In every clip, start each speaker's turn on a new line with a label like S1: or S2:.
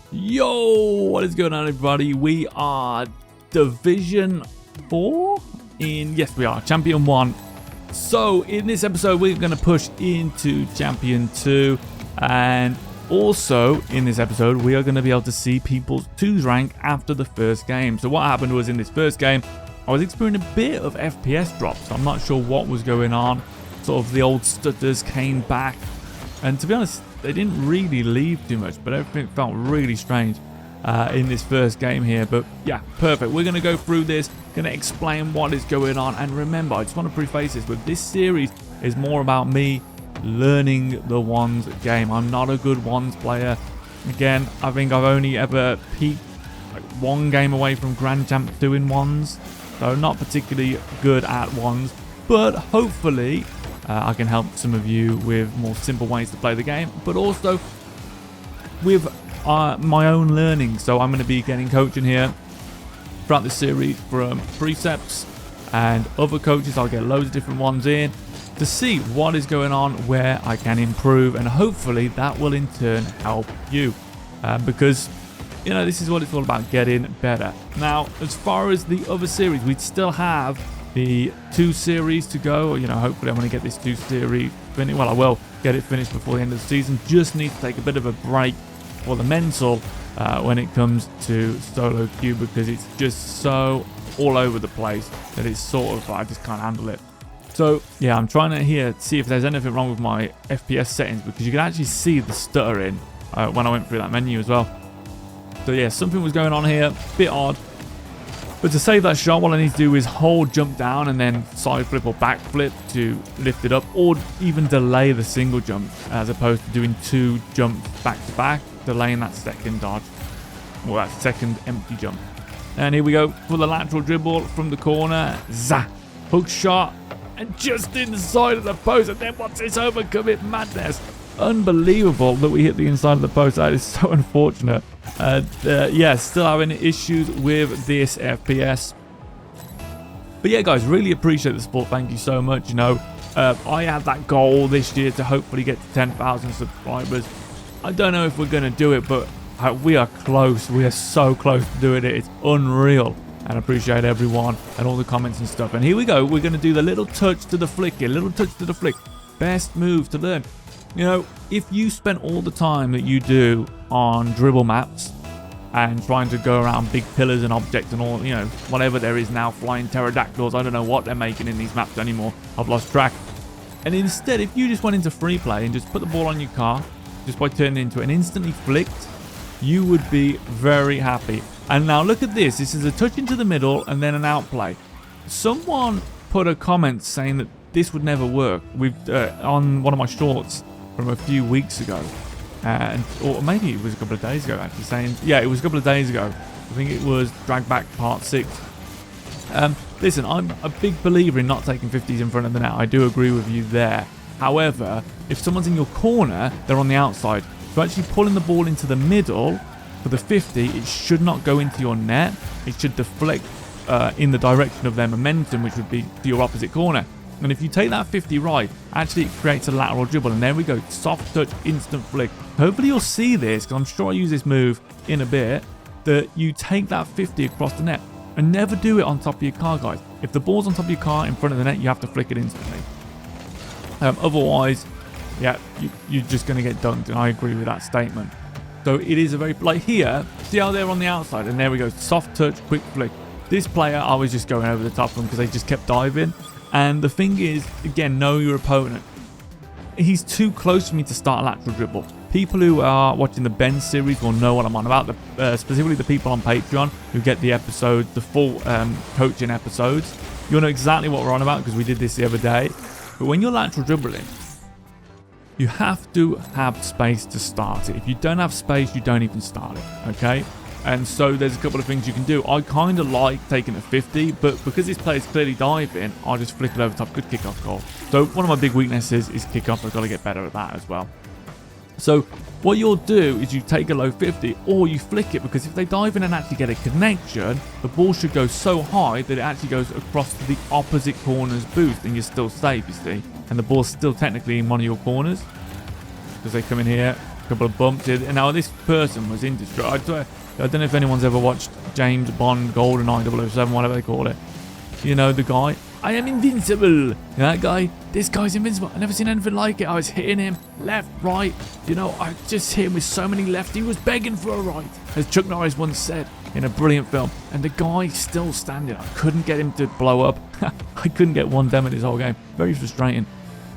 S1: Yo, what is going on, everybody? We are Division 4 yes, we are Champion 1. So in this episode, we're going to push into Champion 2, and also in this episode, we are going to be able to see people's 2's rank after the first game. So what happened was, in this first game, I was experiencing a bit of FPS drops. I'm not sure what was going on. Sort of the old stutters came back, and to be honest, they didn't really leave too much, but everything felt really strange in this first game here. But yeah, perfect. We're going to go through this, going to explain what is going on. And remember, I just want to preface this with this series is more about me learning the ones game. I'm not a good ones player. Again, I think I've only ever peaked like one game away from Grand Champ 2 in ones, so not particularly good at ones, but hopefully I can help some of you with more simple ways to play the game, but also with my own learning. So I'm going to be getting coaching here throughout the series from Precepts and other coaches. I'll get loads of different ones in to see what is going on, where I can improve, and hopefully that will in turn help you because, you know, this is what it's all about, getting better. Now, as far as the other series, we still have the 2 series to go. You know, hopefully I'm going to get this 2 series finished. Well, I will get it finished before the end of the season. Just need to take a bit of a break for the mental when it comes to solo queue, because it's just so all over the place that it's sort of, I just can't handle it. So yeah, I'm trying to here see if there's anything wrong with my FPS settings, because you can actually see the stuttering when I went through that menu as well. So yeah, something was going on here, bit odd. But to save that shot, what I need to do is hold jump down and then side flip or back flip to lift it up, or even delay the single jump as opposed to doing 2 jumps back to back, delaying that second dodge or that second empty jump. And here we go for the lateral dribble from the corner. Zah! Hook shot, and just inside of the post. And then what's this overcoming madness? Unbelievable that we hit the inside of the post. That is so unfortunate. Yeah, still having issues with this FPS. But yeah, guys, really appreciate the support. Thank you so much. You know, I had that goal this year to hopefully get to 10,000 subscribers. I don't know if we're going to do it, but we are close. We are so close to doing it. It's unreal. And I appreciate everyone and all the comments and stuff. And here we go. We're going to do the little touch to the flick here. Little touch to the flick. Best move to learn. You know, if you spend all the time that you do on dribble maps and trying to go around big pillars and objects and all, you know, whatever there is now, flying pterodactyls, I don't know what they're making in these maps anymore. I've lost track. And instead, if you just went into free play and just put the ball on your car, just by turning it into and instantly flicked, you would be very happy. And now look at this. This is a touch into the middle and then an outplay. Someone put a comment saying that this would never work. On one of my shorts from a few weeks ago, or maybe it was a couple of days ago, actually, saying, yeah, it was a couple of days ago. I think it was Drag Back Part 6. Listen, I'm a big believer in not taking 50s in front of the net. I do agree with you there. However, if someone's in your corner, they're on the outside. So actually pulling the ball into the middle for the 50, it should not go into your net. It should deflect in the direction of their momentum, which would be to your opposite corner. And if you take that 50 right, actually it creates a lateral dribble. And there we go, soft touch, instant flick. Hopefully you'll see this, because I'm sure I use this move in a bit, that you take that 50 across the net. And never do it on top of your car, guys. If the ball's on top of your car in front of the net, you have to flick it instantly. Otherwise, yeah, you're just going to get dunked. And I agree with that statement. So it is a very, like here, see how they're on the outside? And there we go, soft touch, quick flick. This player, I was just going over the top of him because they just kept diving. And the thing is, again, know your opponent. He's too close for me to start a lateral dribble. People who are watching the Ben series will know what I'm on about. Specifically the people on Patreon who get the episodes, the full coaching episodes. You'll know exactly what we're on about because we did this the other day. But when you're lateral dribbling, you have to have space to start it. If you don't have space, you don't even start it, okay? And so there's a couple of things you can do. I kind of like taking a 50, but because this player's clearly diving, I'll just flick it over top. Good kickoff goal. So one of my big weaknesses is kickoff. I've got to get better at that as well. So what you'll do is you take a low 50 or you flick it, because if they dive in and actually get a connection, the ball should go so high that it actually goes across to the opposite corner's boost and you're still safe, you see. And the ball's still technically in one of your corners because they come in here, a couple of bumps here. And now this person was indestructible. I don't know if anyone's ever watched James Bond, GoldenEye 007, whatever they call it. You know, the guy. I am invincible. That guy, this guy's invincible. I've never seen anything like it. I was hitting him left, right. You know, I just hit him with so many left. He was begging for a right, as Chuck Norris once said in a brilliant film. And the guy's still standing. I couldn't get him to blow up. I couldn't get one demo this whole game. Very frustrating.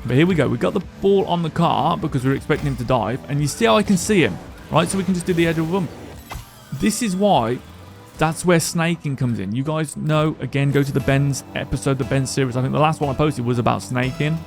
S1: But here we go. We got the ball on the car because we were expecting him to dive. And you see how I can see him, right? So we can just do the edge of a bump. This is why that's where snaking comes in. You guys know, again, go to the Ben's episode, the Ben series. I think the last one I posted was about snaking.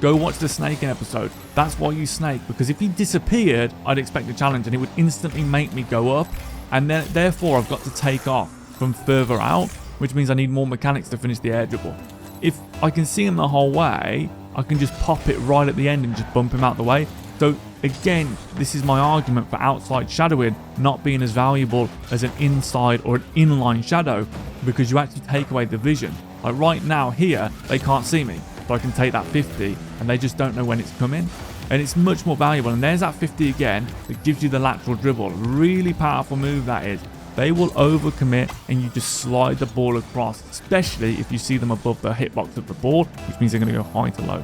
S1: Go watch the snaking episode. That's why you snake, because if he disappeared, I'd expect a challenge and it would instantly make me go up. And then, therefore, I've got to take off from further out, which means I need more mechanics to finish the air dribble. If I can see him the whole way, I can just pop it right at the end and just bump him out the way. So again, this is my argument for outside shadowing not being as valuable as an inside or an inline shadow, because you actually take away the vision. Like right now here, they can't see me, so I can take that 50 and they just don't know when it's coming. And it's much more valuable. And there's that 50 again that gives you the lateral dribble. Really powerful move that is. They will overcommit and you just slide the ball across, especially if you see them above the hitbox of the ball, which means they're going to go high to low.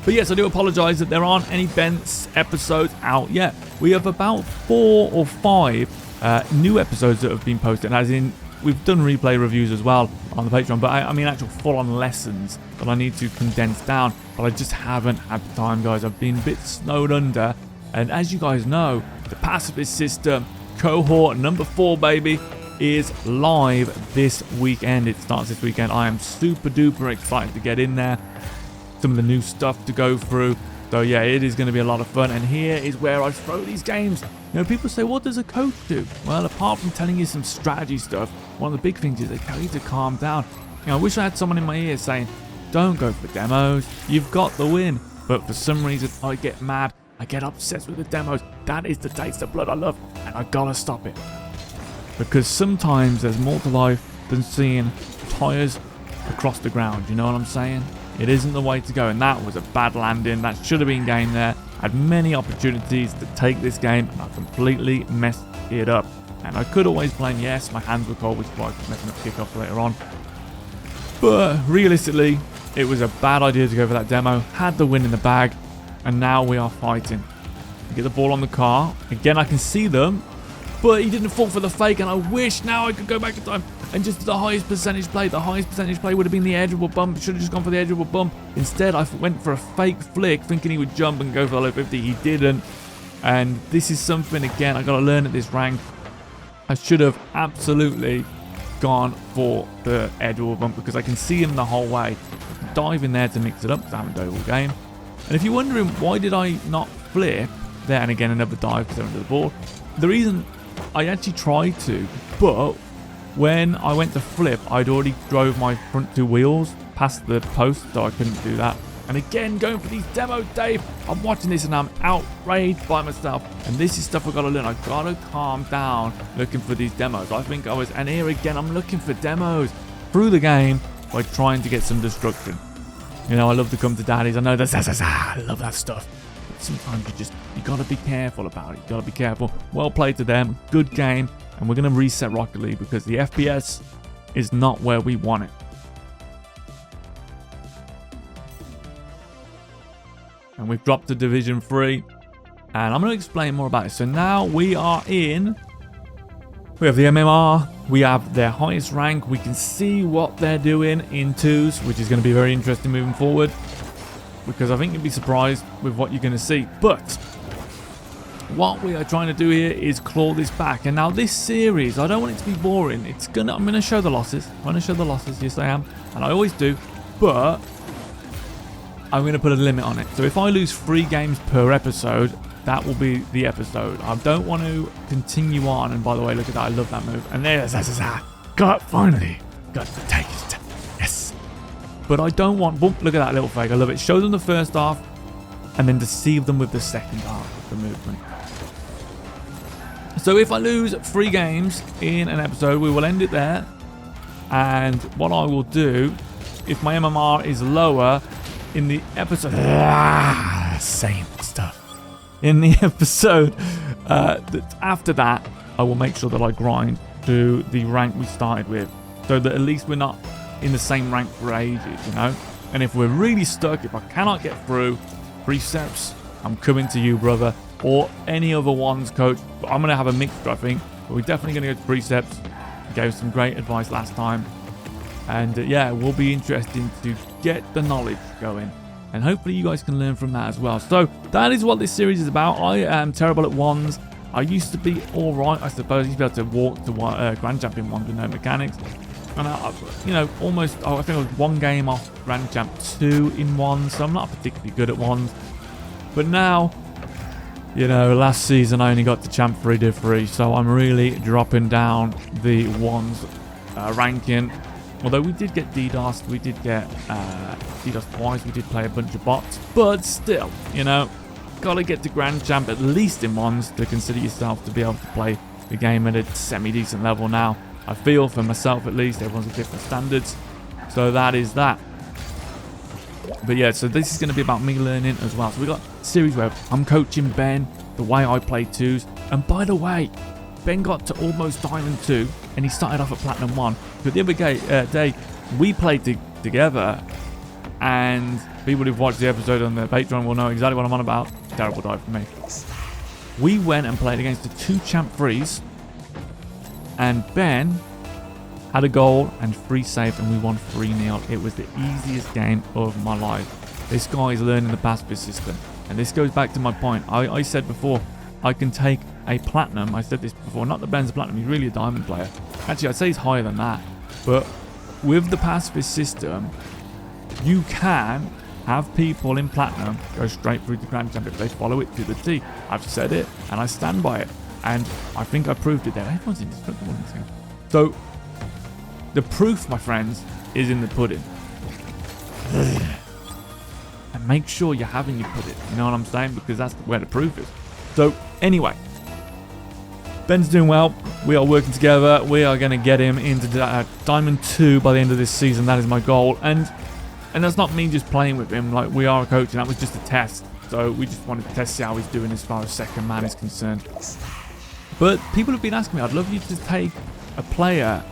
S1: But yes, I do apologise that there aren't any Bent's episodes out yet. We have about 4 or 5 new episodes that have been posted, as in we've done replay reviews as well on the Patreon, but I mean actual full-on lessons that I need to condense down, but I just haven't had the time, guys. I've been a bit snowed under, and as you guys know, the Pacifist System cohort number 4, baby, is live this weekend. It starts this weekend. I am super duper excited to get in there. Some of the new stuff to go through. So yeah, it is going to be a lot of fun. And here is where I throw these games. You know, people say, what does a coach do? Well, apart from telling you some strategy stuff, one of the big things is they tell you to calm down. You know, I wish I had someone in my ear saying, don't go for demos. You've got the win. But for some reason, I get mad. I get obsessed with the demos. That is the taste of blood I love. And I gotta stop it. Because sometimes there's more to life than seeing tires across the ground. You know what I'm saying? It isn't the way to go, and that was a bad landing. That should have been game there. Had many opportunities to take this game, and I completely messed it up. And I could always blame, yes, my hands were cold, which is why I was messing up kickoff later on. But realistically, it was a bad idea to go for that demo. Had the win in the bag, and now we are fighting. Get the ball on the car. Again, I can see them, but he didn't fall for the fake, and I wish now I could go back in time and just the highest percentage play. The highest percentage play would have been the edgeable bump. Should have just gone for the edgeable bump. Instead, I went for a fake flick, thinking he would jump and go for the low 50. He didn't. And this is something, again, I got to learn at this rank. I should have absolutely gone for the edgeable bump because I can see him the whole way. Dive in there to mix it up because I haven't done all game. And if you're wondering why did I not flip there, and again another dive because they're under the ball, the reason I actually tried to, but when I went to flip, I'd already drove my front 2 wheels past the post, so I couldn't do that. And again, going for these demos, Dave. I'm watching this and I'm outraged by myself. And this is stuff I've got to learn. I've got to calm down looking for these demos. I think I was, and here again, I'm looking for demos through the game by trying to get some destruction. You know, I love to come to daddies. I know that's, I love that stuff. But sometimes you got to be careful about it. You got to be careful. Well played to them. Good game. And we're going to reset Rocket League because the FPS is not where we want it. And we've dropped to Division 3. And I'm going to explain more about it. So now we are in. We have the MMR. We have their highest rank. We can see what they're doing in 2s, which is going to be very interesting moving forward. Because I think you'll be surprised with what you're going to see. But what we are trying to do here is claw this back. And now this series, I don't want it to be boring. I'm going to show the losses. I'm going to show the losses. Yes, I am. And I always do. But I'm going to put a limit on it. So if I lose 3 games per episode, that will be the episode. I don't want to continue on. And by the way, look at that. I love that move. And there's finally got the taste. Yes. But I don't want... Boom, look at that little fake. I love it. Show them the first half and then deceive them with the second half of the movement. So if I lose 3 games in an episode, we will end it there. And what I will do, if my MMR is lower in the episode... Saints. in the episode. After that, I will make sure that I grind to the rank we started with, so that at least we're not in the same rank for ages, you know. And if we're really stuck, if I cannot get through precepts, I'm coming to you, brother, or any other ones, coach. But I'm going to have a mixture, I think. But we're definitely going to go to precepts. You gave some great advice last time. And yeah, it will be interesting to get the knowledge going. And hopefully you guys can learn from that as well. So that is what this series is about. I am terrible at wands. I used to be alright, I suppose. I used to be able to walk to Grand Champion wands with no mechanics. And you know, almost, I think I was one game off Grand Champ 2 in wands. So I'm not particularly good at wands. But now, you know, last season I only got to Champ 3 to 3. So I'm really dropping down the wands ranking. Although we did get DDoS, we did get DDoS twice, we did play a bunch of bots, but still, you know, gotta get to Grand Champ at least in ones to consider yourself to be able to play the game at a semi-decent level now. I feel, for myself at least, everyone's at different standards, so that is that. But yeah, so this is going to be about me learning as well. So we got a series where I'm coaching Ben the way I play 2s, and by the way, Ben got to almost Diamond 2, and he started off at Platinum 1. But the other day, we played together, and people who've watched the episode on the Patreon will know exactly what I'm on about. Terrible dive for me. We went and played against the 2 Champ 3s, and Ben had a goal and 3 saves, and we won 3-0. It was the easiest game of my life. This guy is learning the Pacifist System, and this goes back to my point. I said before, I can take a platinum. I said this before, not that Ben's a platinum, he's really a diamond player. Actually, I'd say he's higher than that. But with the Pacifist System, you can have people in platinum go straight through the Grand Champ if they follow it to the T. I've said it, and I stand by it. And I think I proved it there. Everyone's indestructible in this game. So, the proof, my friends, is in the pudding. And make sure you're having your pudding. You know what I'm saying? Because that's where the proof is. So, anyway, Ben's doing well. We are working together. We are going to get him into Diamond 2 by the end of this season. That is my goal. And that's not me just playing with him. Like, we are coaching. That was just a test. So, we just wanted to test see how he's doing as far as second man is concerned. But people have been asking me, I'd love you to take a player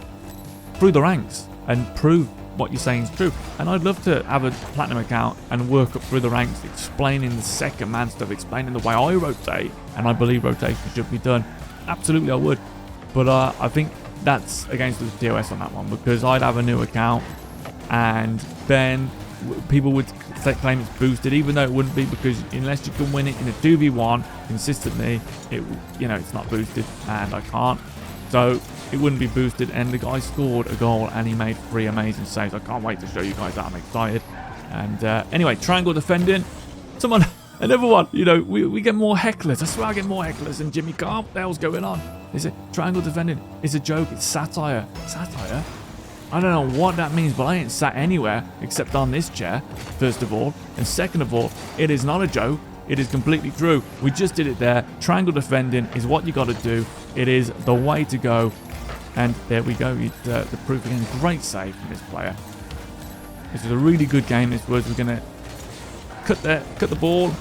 S1: through the ranks and prove what you're saying is true. And I'd love to have a platinum account and work up through the ranks, explaining the second man stuff, explaining the way I rotate, and I believe rotation should be done. Absolutely I would. But I think that's against the TOS on that one, because I'd have a new account and then people would claim it's boosted, even though it wouldn't be, because unless you can win it in a 2v1 consistently, it's not boosted, and I can't. So it wouldn't be boosted, and the guy scored a goal and he made 3 amazing saves. I can't wait to show you guys that. I'm excited. And anyway, triangle defending. Someone, another one, you know, we get more hecklers. I swear I get more hecklers than Jimmy Carr. What the hell's going on? Is it triangle defending? It's a joke. It's satire. Satire? I don't know what that means, but I ain't sat anywhere except on this chair, first of all. And second of all, it is not a joke. It is completely true. We just did it there. Triangle defending is what you got to do. It is the way to go. And there we go. The proof again. Great save from this player. This was a really good game. This was. We're going to cut the ball,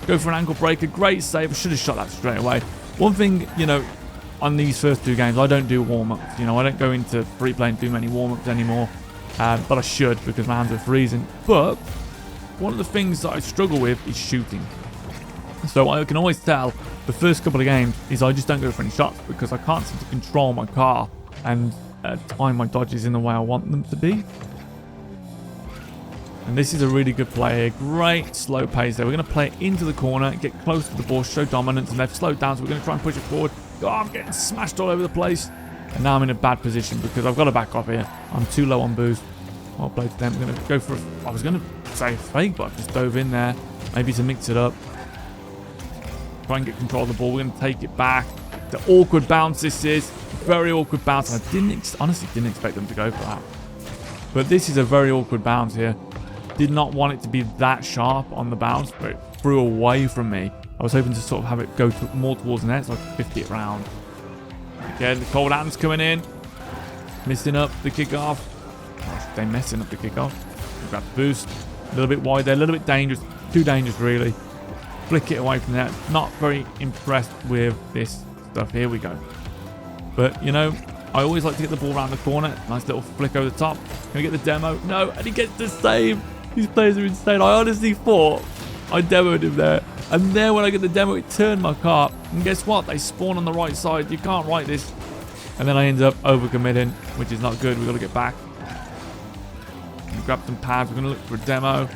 S1: go for an ankle breaker. Great save. I should have shot that straight away. One thing, you know, on these first 2 games, I don't do warm-ups. You know, I don't go into free play and do many warm-ups anymore. But I should, because my hands are freezing. But one of the things that I struggle with is shooting. So I can always tell the first couple of games is I just don't go for any shots, because I can't seem to control my car and time my dodges in the way I want them to be. And this is a really good play. Great slow pace there. We're going to play it into the corner, get close to the ball, show dominance, and they've slowed down, so we're going to try and push it forward. Oh, I'm getting smashed all over the place. And now I'm in a bad position because I've got to back off here. I'm too low on boost. I'll play to them. I'm going to go for I was going to say fake, but I just dove in there. Maybe to mix it up. Try and get control of the ball. We're going to take it back. The awkward bounce this is. Very awkward bounce. And I honestly didn't expect them to go for that. But this is a very awkward bounce here. Did not want it to be that sharp on the bounce, but it threw away from me. I was hoping to sort of have it go more towards the net, so I could 50 it round. Again, the cold hands coming in. Missing up the kickoff. They're messing up the kickoff. Grab the boost. A little bit wide there, a little bit dangerous. Too dangerous, really. flick it away from there. Not very impressed with this stuff. Here we go. But, you know, I always like to get the ball around the corner. Nice little flick over the top. Can we get the demo? No, and he gets the save. These players are insane. I honestly thought I demoed him there. And then when I get the demo, it turned my car. And guess what? They spawn on the right side. You can't write this. And then I end up overcommitting, which is not good. We've got to get back. Grab some pads. We're going to look for a demo.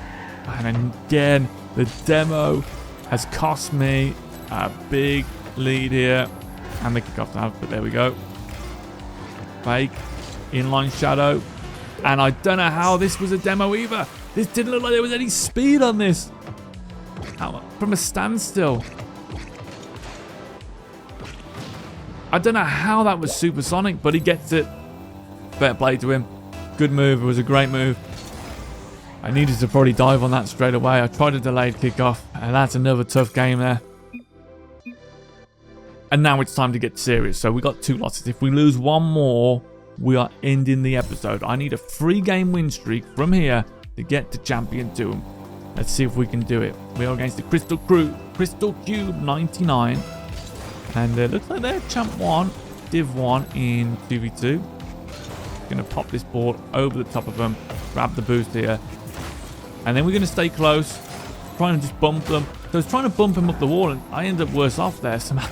S1: And again, the demo has cost me a big lead here. And the kickoff now, but there we go. Fake. Inline shadow. And I don't know how this was a demo either. This didn't look like there was any speed on this. From a standstill. I don't know how that was supersonic, but he gets it. Better play to him. Good move. It was a great move. I needed to probably dive on that straight away. I tried a delayed kickoff, and that's another tough game there. And now it's time to get serious. So we got 2 losses. If we lose one more, we are ending the episode. I need a 3-game win streak from here to get to Champion 2. Let's see if we can do it. We are against the Crystal Cube 99. And it looks like they're Champ 1, Div 1 in 2v2. Going to pop this ball over the top of them. Grab the boost here. And then we're going to stay close. Trying to just bump them. So I was trying to bump him up the wall, and I end up worse off there somehow.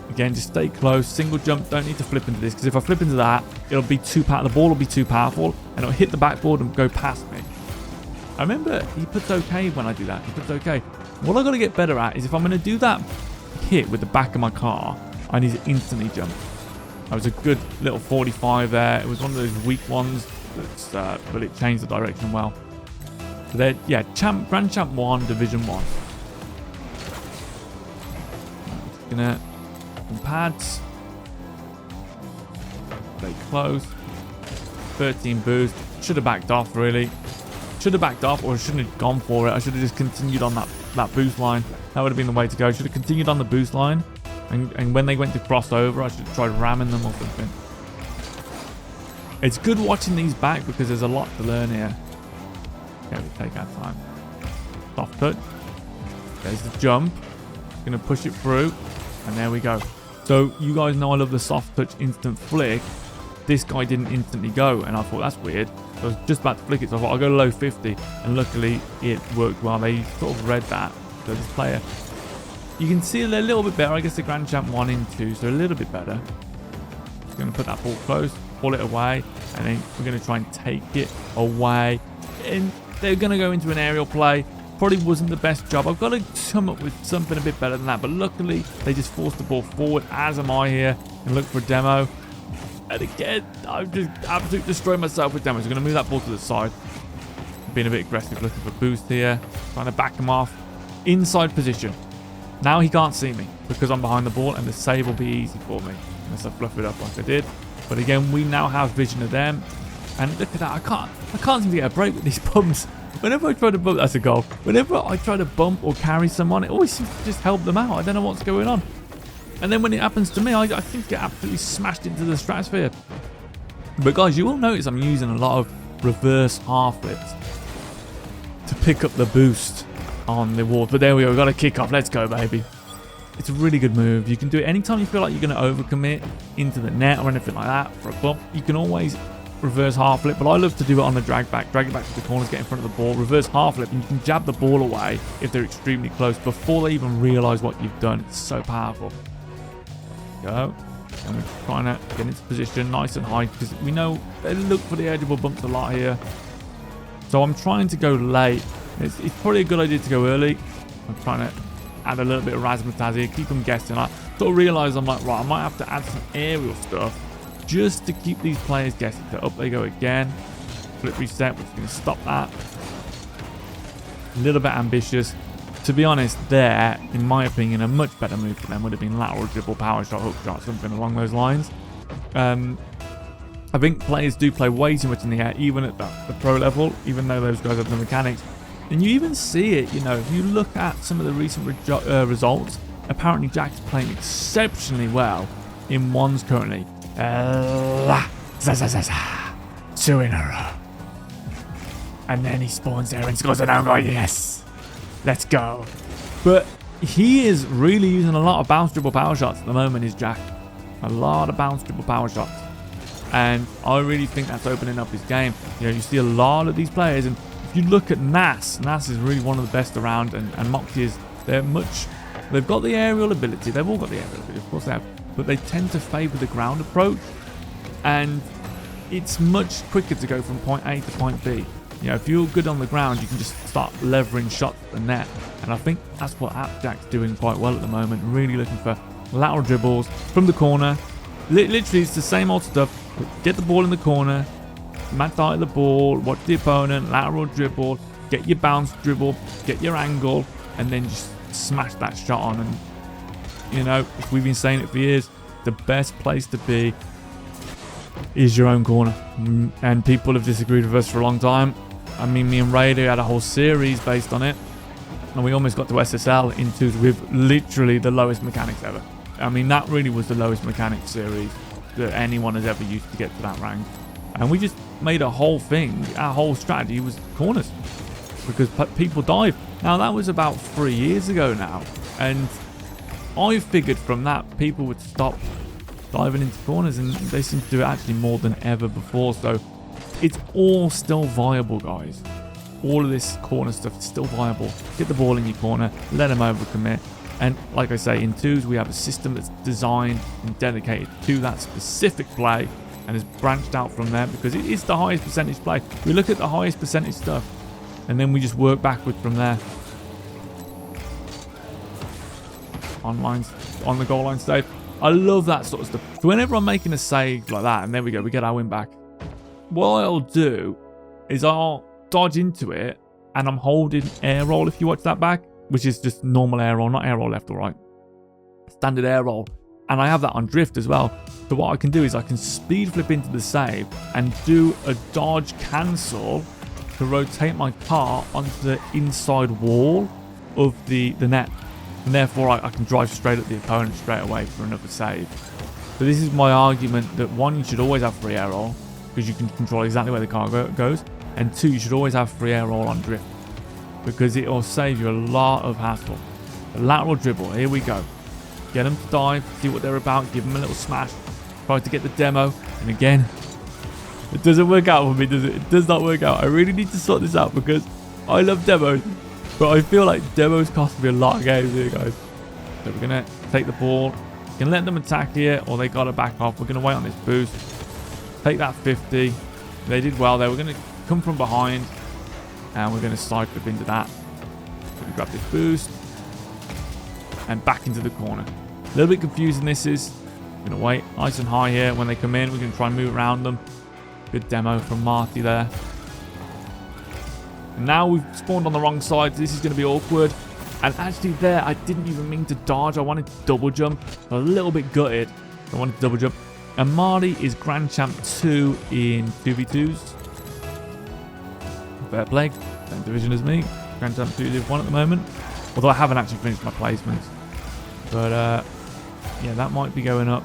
S1: Again, just stay close. Single jump. Don't need to flip into this, because if I flip into that, it'll be too powerful. The ball will be too powerful, and it'll hit the backboard and go past me. I remember he puts okay when I do that. He puts okay. What I've got to get better at is if I'm going to do that hit with the back of my car, I need to instantly jump. That was a good little 45 there. It was one of those weak ones, but it changed the direction well. So there, yeah, Grand Champ 1, Division 1. Just gonna some pads. Stay close. 13 boost. Should have backed off, really. Should have backed off, or I shouldn't have gone for it. I should have just continued on that boost line. That would have been the way to go. Should have continued on the boost line. And when they went to cross over, I should have tried ramming them or something. It's good watching these back because there's a lot to learn here. Okay, we take our time. Soft touch. There's the jump. Gonna push it through. And there we go. So you guys know I love the soft touch instant flick. This guy didn't instantly go, and I thought that's weird. I was just about to flick it, so I thought I'll go low 50, and luckily it worked well. They sort of read that. So this player, you can see they're a little bit better. I guess the Grand Champ 1 in 2, so a little bit better. Just going to put that ball close, pull it away, and then we're going to try and take it away. And they're going to go into an aerial play. Probably wasn't the best job. I've got to come up with something a bit better than that, but luckily they just forced the ball forward, as am I here, and look for a demo. And again, I've just absolutely destroyed myself with demos. I'm going to move that ball to the side. Being a bit aggressive, looking for boost here. Trying to back him off. Inside position. Now he can't see me because I'm behind the ball, and the save will be easy for me. Unless I fluff it up like I did. But again, we now have vision of them. And look at that. I can't seem to get a break with these bumps. Whenever I try to bump, that's a goal. Whenever I try to bump or carry someone, it always seems to just help them out. I don't know what's going on. And then when it happens to me, I seem to get absolutely smashed into the stratosphere. But guys, you will notice I'm using a lot of reverse half flips to pick up the boost on the wall. But there we go, we've got a kick off. Let's go, baby. It's a really good move. You can do it anytime you feel like you're going to overcommit into the net or anything like that for a bump. You can always reverse half flip, but I love to do it on the drag back it back to the corners, get in front of the ball, reverse half flip, and you can jab the ball away if they're extremely close before they even realize what you've done. It's so powerful. Go, and we're trying to get into position nice and high because we know they look for the edgeable bumps a lot here. So I'm trying to go late. It's probably a good idea to go early. I'm trying to add a little bit of razzmatazz here, keep them guessing. I sort of realize I'm like, right, I might have to add some aerial stuff just to keep these players guessing. So up they go again. Flip reset, which is going to stop that. A little bit ambitious. To be honest, there, in my opinion, a much better move for them would have been lateral dribble, power shot, hook shot, something along those lines. I think players do play way too much in the air, even at the pro level, even though those guys have the mechanics. And you even see it, you know, if you look at some of the recent results, apparently Jack's playing exceptionally well in ones currently. 2 in a row. And then he spawns there and scores an own goal. Yes. Let's go. But he is really using a lot of bounce dribble power shots at the moment, is Jack. A lot of bounce dribble power shots. And I really think that's opening up his game. You know, you see a lot of these players, and if you look at Nas is really one of the best around, and Moxie is, they've got the aerial ability. They've all got the aerial ability, of course they have. But they tend to favor the ground approach. And it's much quicker to go from point A to point B. You know, if you're good on the ground, you can just start levering shots at the net. And I think that's what Appjack's doing quite well at the moment. Really looking for lateral dribbles from the corner. Literally, it's the same old stuff. Get the ball in the corner, match out the ball, watch the opponent, lateral dribble, get your bounce dribble, get your angle, and then just smash that shot on. And, you know, we've been saying it for years, the best place to be is your own corner. And people have disagreed with us for a long time. I mean, me and Raider had a whole series based on it, and we almost got to SSL in 2s with literally the lowest mechanics ever. I mean, that really was the lowest mechanics series that anyone has ever used to get to that rank. And we just made a whole thing. Our whole strategy was corners because people dive. Now, that was about 3 years ago now. And I figured from that, people would stop diving into corners, and they seem to do it actually more than ever before. So it's all still viable, guys. All of this corner stuff is still viable. Get the ball in your corner, let them overcommit. And like I say, in 2s, we have a system that's designed and dedicated to that specific play and has branched out from there because it is the highest percentage play. We look at the highest percentage stuff and then we just work backward from there. On the goal line save. I love that sort of stuff. So whenever I'm making a save like that, and there we go, we get our win back. What I'll do is I'll dodge into it and I'm holding air roll if you watch that back, which is just normal air roll, not air roll left or right. Standard air roll. And I have that on drift as well. So what I can do is I can speed flip into the save and do a dodge cancel to rotate my car onto the inside wall of the net. And therefore I can drive straight at the opponent straight away for another save. So this is my argument that 1, you should always have free air roll because you can control exactly where the car goes. And 2, you should always have free air roll on drift, because it will save you a lot of hassle. The lateral dribble, here we go. Get them to dive, see what they're about, give them a little smash. Try to get the demo, and again, it doesn't work out for me, does it? It does not work out. I really need to sort this out because I love demos, but I feel like demos cost me a lot of games here, guys. So we're going to take the ball. We can let them attack here, or they got to back off. We're going to wait on this boost. Take that 50. They did well there. We're going to come from behind. And we're going to side flip into that. We're going to grab this boost. And back into the corner. A little bit confusing this is. We're going to wait nice and high here. When they come in, we're going to try and move around them. Good demo from Marty there. And now we've spawned on the wrong side. This is going to be awkward. And actually there, I didn't even mean to dodge. I wanted to double jump. I'm a little bit gutted. I wanted to double jump. And Marty is Grand Champ 2 in 2v2s. Fair play. Same division as me. Grand Champ 2 Div 1 at the moment. Although I haven't actually finished my placements. But yeah, that might be going up.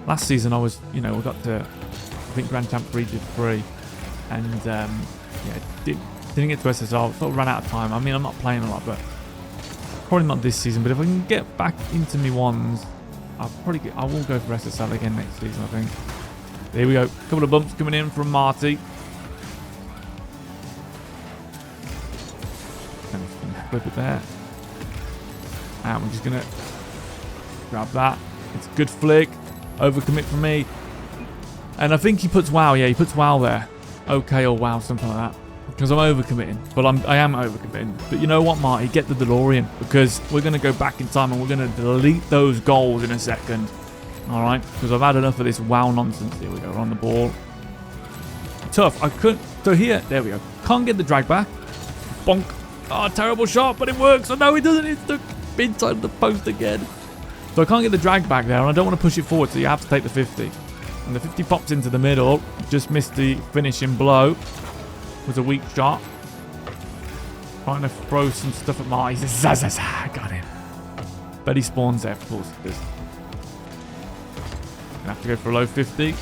S1: Last season I was, you know, we got to, I think Grand Champ 3 Div 3. And yeah, didn't get to SSL. Sort of ran out of time. I mean, I'm not playing a lot, but probably not this season. But if I can get back into me ones, I will go for SSL again next season, I think. There we go. Couple of bumps coming in from Marty. And flip it there. And we're just going to grab that. It's a good flick. Overcommit from me. And I think he puts wow. Yeah, he puts wow there. Okay or wow, something like that. Because I'm overcommitting. But I am overcommitting. But you know what, Marty? Get the DeLorean. Because we're going to go back in time and we're going to delete those goals in a second. Alright? Because I've had enough of this wow nonsense. Here we go. We're on the ball. Tough. I couldn't. So here. There we go. Can't get the drag back. Bonk. Oh, terrible shot. But it works. Oh, no, it doesn't. It's the inside of the post again. So I can't get the drag back there. And I don't want to push it forward. So you have to take the 50. And the 50 pops into the middle. Just missed the finishing blow. Was a weak shot. Trying to throw some stuff at Marty. Got him. Bet he spawns there, of course. Gonna have to go for a low 50.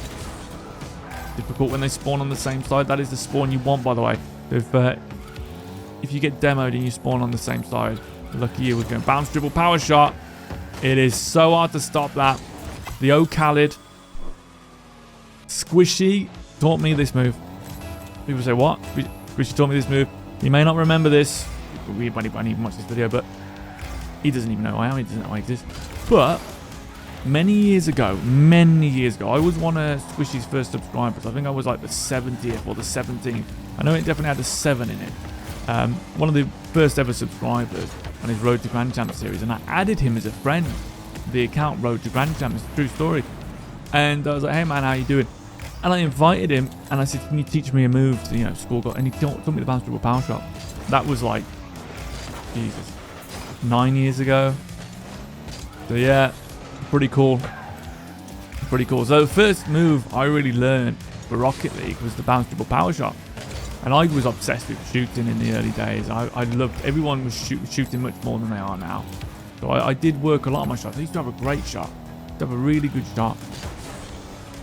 S1: Difficult when they spawn on the same side. That is the spawn you want, by the way. If if you get demoed and you spawn on the same side, lucky you. We're going bounce, dribble, power shot. It is so hard to stop that. The Khaled. Squishy taught me this move. People say, what? Squishy taught me this move. You may not remember this. Weird when he even watched this video, but he doesn't even know who I am. He doesn't know I exist. But many years ago, I was one of Squishy's first subscribers. I think I was like the 70th or the 17th. I know it definitely had a 7 in it. One of the first ever subscribers on his Road to Grand Champ series, and I added him as a friend. The account Road to Grand Champ is a true story. And I was like, hey man, how you doing? And I invited him, and I said, can you teach me a move to, score goal? And he taught me the bounce dribble power shot. That was like, Jesus, 9 years ago. So yeah, pretty cool. Pretty cool. So the first move I really learned for Rocket League was the bounce dribble power shot. And I was obsessed with shooting in the early days. I loved, everyone was shooting much more than they are now. So I did work a lot on my shots. I used to have a great shot. I used to have a really good shot.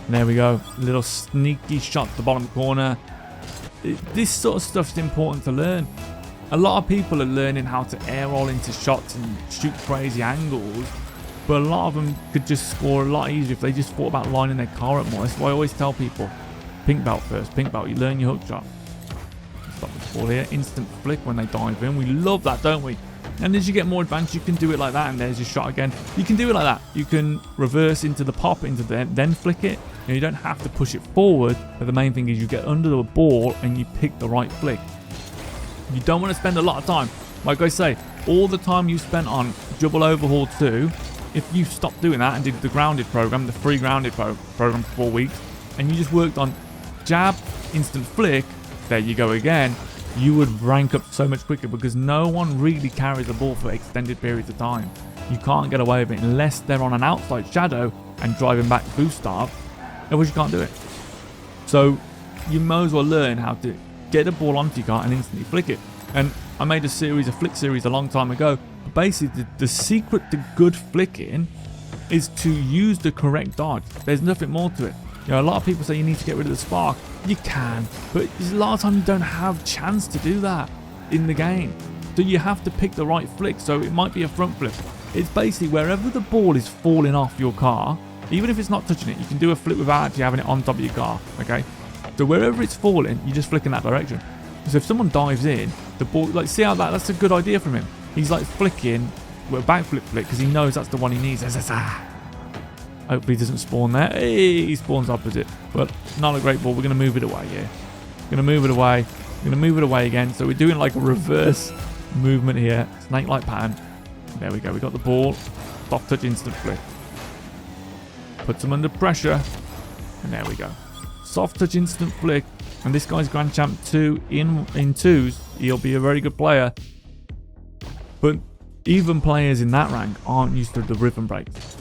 S1: And there we go. A little sneaky shot to the bottom corner. This sort of stuff's important to learn. A lot of people are learning how to air roll into shots and shoot crazy angles. But a lot of them could just score a lot easier if they just thought about lining their car up more. That's why I always tell people, pink belt first. Pink belt, you learn your hook shot. Stop the ball here. Instant flick when they dive in. We love that, don't we? And as you get more advanced, you can do it like that. And there's your shot again. You can do it like that. You can reverse into the pop, into the then flick it. You don't have to push it forward. But the main thing is you get under the ball and you pick the right flick. You don't want to spend a lot of time. Like I say, all the time you spent on Dribble Overhaul 2, if you stopped doing that and did the grounded program, the free grounded program for 4 weeks, and you just worked on jab, instant flick, there you go again, you would rank up so much quicker because no one really carries the ball for extended periods of time. You can't get away with it unless they're on an outside shadow and driving back boost start, otherwise you can't do it. So you might as well learn how to get a ball onto your car and instantly flick it. And I made a flick series a long time ago. But basically, the secret to good flicking is to use the correct dodge. There's nothing more to it. A lot of people say you need to get rid of the spark. You can, but a lot of time you don't have chance to do that in the game. So you have to pick the right flick. So it might be a front flip. It's basically wherever the ball is falling off your car, even if it's not touching it, you can do a flip without actually having it on top of your car. Okay. So wherever it's falling, you just flick in that direction. So if someone dives in, the ball, like, see how that's a good idea from him. He's like flicking with a backflip flick because he knows that's the one he needs. Hopefully he doesn't spawn there. Hey, he spawns opposite. But not a great ball. We're going to move it away here. Going to move it away. Going to move it away again. So we're doing like a reverse movement here. Snake-like pattern. There we go. We got the ball. Soft touch instant flick. Puts him under pressure. And there we go. Soft touch instant flick. And this guy's Grand Champ 2 in twos. He'll be a very good player. But even players in that rank aren't used to the rhythm breaks.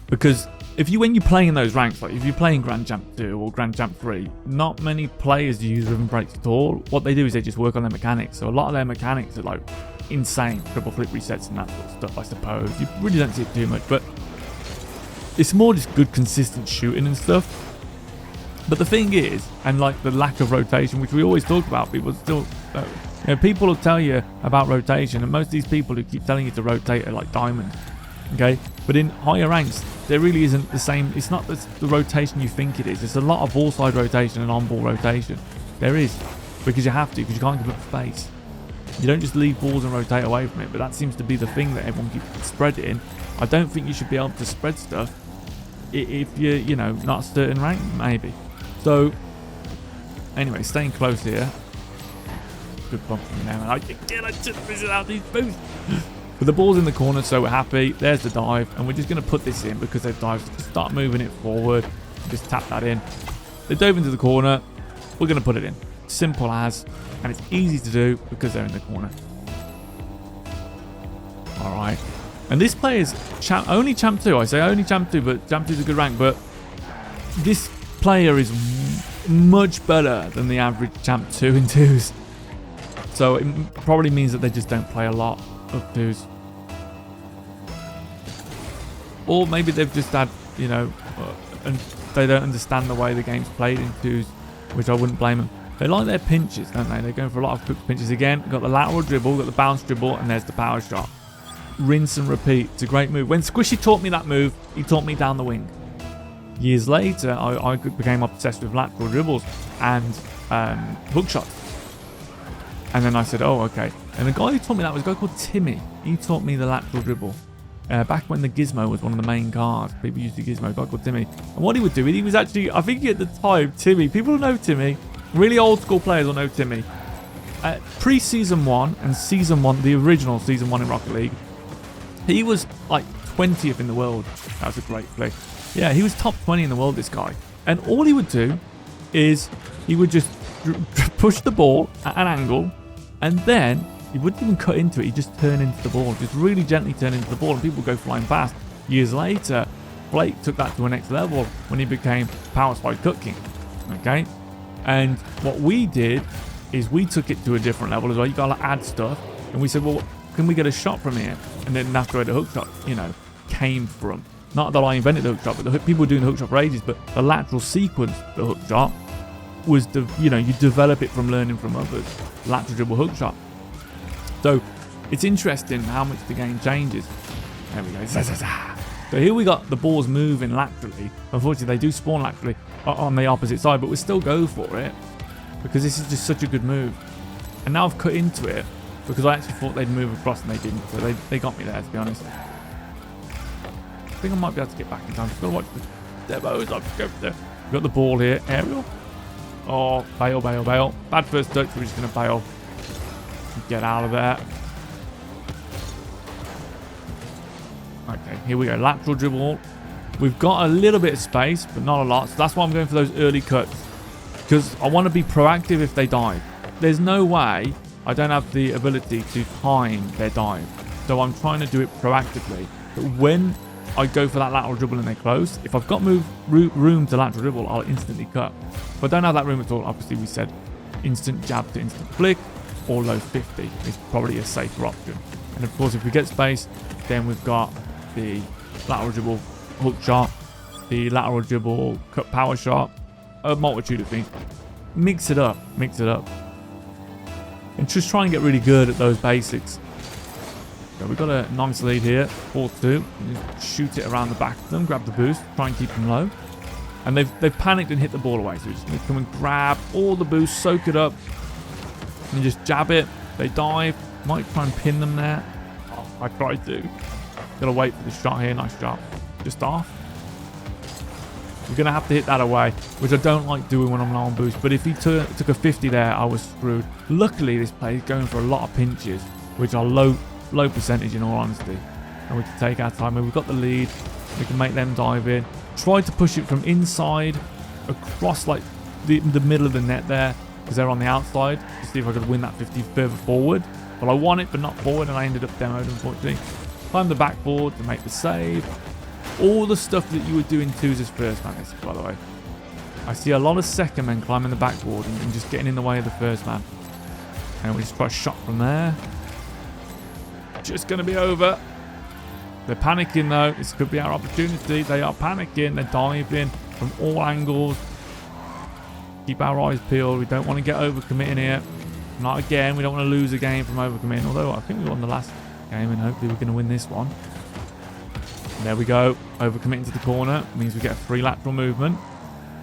S1: Because when you're playing in those ranks, like if you're playing Grand Champ 2 or Grand Champ 3, not many players use rhythm breaks at all. What they do is they just work on their mechanics. So a lot of their mechanics are like insane. Triple flip resets and that sort of stuff, I suppose. You really don't see it too much, but it's more just good consistent shooting and stuff. But the thing is, and like the lack of rotation, which we always talk about, people still, people will tell you about rotation, and most of these people who keep telling you to rotate are like diamonds, okay? But in higher ranks, there really isn't the same. It's not the rotation you think it is. It's a lot of ball side rotation and on-ball rotation. There is, because you have to, because you can't give up space. You don't just leave balls and rotate away from it, but that seems to be the thing that everyone keeps spreading. I don't think you should be able to spread stuff if you're, not a certain rank, maybe. So, anyway, staying close here. Good bump from there, man. I just miss it out these boosts. But the ball's in the corner, so we're happy. There's the dive, and we're just going to put this in because they've dived. So just start moving it forward. Just tap that in. They dove into the corner. We're going to put it in. Simple as, and it's easy to do because they're in the corner. All right. And this player's only Champ 2. I say only Champ 2, but Champ 2 is a good rank. But this player is much better than the average Champ 2 in twos. So it probably means that they just don't play a lot of twos. Or maybe they've just had, and they don't understand the way the game's played in twos, which I wouldn't blame them. They like their pinches, don't they? They're going for a lot of quick pinches. Again, got the lateral dribble, got the bounce dribble, and there's the power shot. Rinse and repeat. It's a great move. When Squishy taught me that move, he taught me down the wing. Years later, I became obsessed with lateral dribbles and hook shots. And then I said, oh, okay. And the guy who taught me that was a guy called Timmy. He taught me the lateral dribble. Back when the Gizmo was one of the main cars. People used the Gizmo, a guy called Timmy. And what he would do, he was actually, I think at the time, Timmy, people know Timmy. Really old school players will know Timmy. Pre-season 1 and season 1, the original season 1 in Rocket League, he was like 20th in the world. That was a great play. Yeah, he was top 20 in the world, this guy. And all he would do is he would just push the ball at an angle, and then he wouldn't even cut into it. He'd just turn into the ball, just really gently turn into the ball, and people would go flying past. Years later, Blake took that to a next level when he became Power Slide Cut King. Okay? And what we did is we took it to a different level as well. You gotta add stuff. And we said, well, can we get a shot from here? And then that's where the hook shot, came from. Not that I invented the hook shot, but people were doing the hook shot for ages. But the lateral sequence, the hook shot, was you develop it from learning from others. Lateral dribble hook shot. So it's interesting how much the game changes. There we go. So here we got the balls moving laterally. Unfortunately, they do spawn laterally on the opposite side, but we'll still go for it because this is just such a good move. And now I've cut into it because I actually thought they'd move across and they didn't. So they got me there, to be honest. I think I might be able to get back in time. I've got to watch the demos. I've got the ball here. Aerial. Oh, bail. Bad first touch. We're just going to bail. Get out of there. Okay, here we go. Lateral dribble. We've got a little bit of space, but not a lot. So that's why I'm going for those early cuts. Because I want to be proactive if they dive. There's no way I don't have the ability to time their dive. So I'm trying to do it proactively. But when I go for that lateral dribble and they're close, if I've got room to lateral dribble, I'll instantly cut. If I don't have that room at all, obviously we said instant jab to instant flick or low 50 is probably a safer option. And of course, if we get space, then we've got the lateral dribble hook shot, the lateral dribble cut power shot, a multitude of things. Mix it up. And just try and get really good at those basics. So we've got a nice lead here, 4-2. Shoot it around the back of them, grab the boost, try and keep them low. And they've panicked and hit the ball away. So we're just going to come and grab all the boost, soak it up, and just jab it. They dive. Might try and pin them there. Oh, I tried to. Gotta wait for the shot here. Nice shot. Just off. We're going to have to hit that away, which I don't like doing when I'm low on boost. But if he took a 50 there, I was screwed. Luckily, this play is going for a lot of pinches, which are low percentage in all honesty. And we can take our time. We've got the lead. We can make them dive in. Try to push it from inside across like the middle of the net there, because they're on the outside, to see if I could win that 50 further forward. But I won it, but not forward, and I ended up demoed, unfortunately. Climb the backboard to make the save. All the stuff that you would do in twos as first man, by the way. I see a lot of second men climbing the backboard and just getting in the way of the first man. And we just try a shot from there. Just going to be over. They're panicking though. This could be our opportunity. They are panicking. They're diving from all angles. Keep our eyes peeled. We don't want to get overcommitting here. Not again. We don't want to lose a game from overcommitting. Although I think we won the last game and hopefully we're going to win this one. And there we go. Overcommitting to the corner. Means we get a free lateral movement.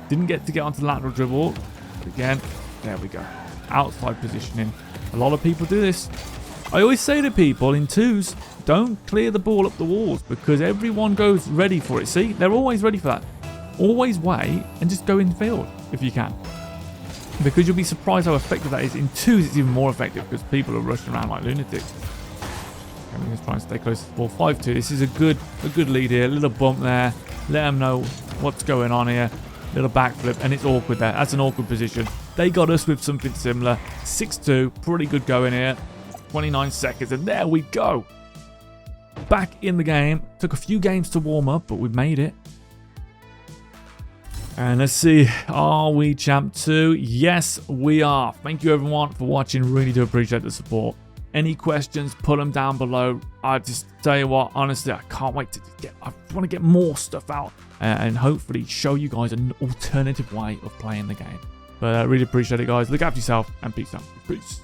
S1: Didn't get onto the lateral dribble. But again, there we go. Outside positioning. A lot of people do this. I always say to people in twos, don't clear the ball up the walls because everyone goes ready for it. See, they're always ready for that. Always wait and just go in field if you can. Because you'll be surprised how effective that is. In twos, it's even more effective because people are rushing around like lunatics. Okay, we're just trying to stay close to the ball. 5-2. This is a good lead here. A little bump there. Let them know what's going on here. Little backflip, and it's awkward there. That's an awkward position. They got us with something similar. 6-2. Pretty good going here. 29 seconds, and there we go. Back in the game. Took a few games to warm up, but we've made it. And let's see, are we champ 2? Yes, we are. Thank you everyone for watching. Really do appreciate the support. Any questions, put them down below. I just tell you what, honestly, I can't wait to I want to get more stuff out and hopefully show you guys an alternative way of playing the game. But I really appreciate it, guys. Look after yourself and peace out. Peace.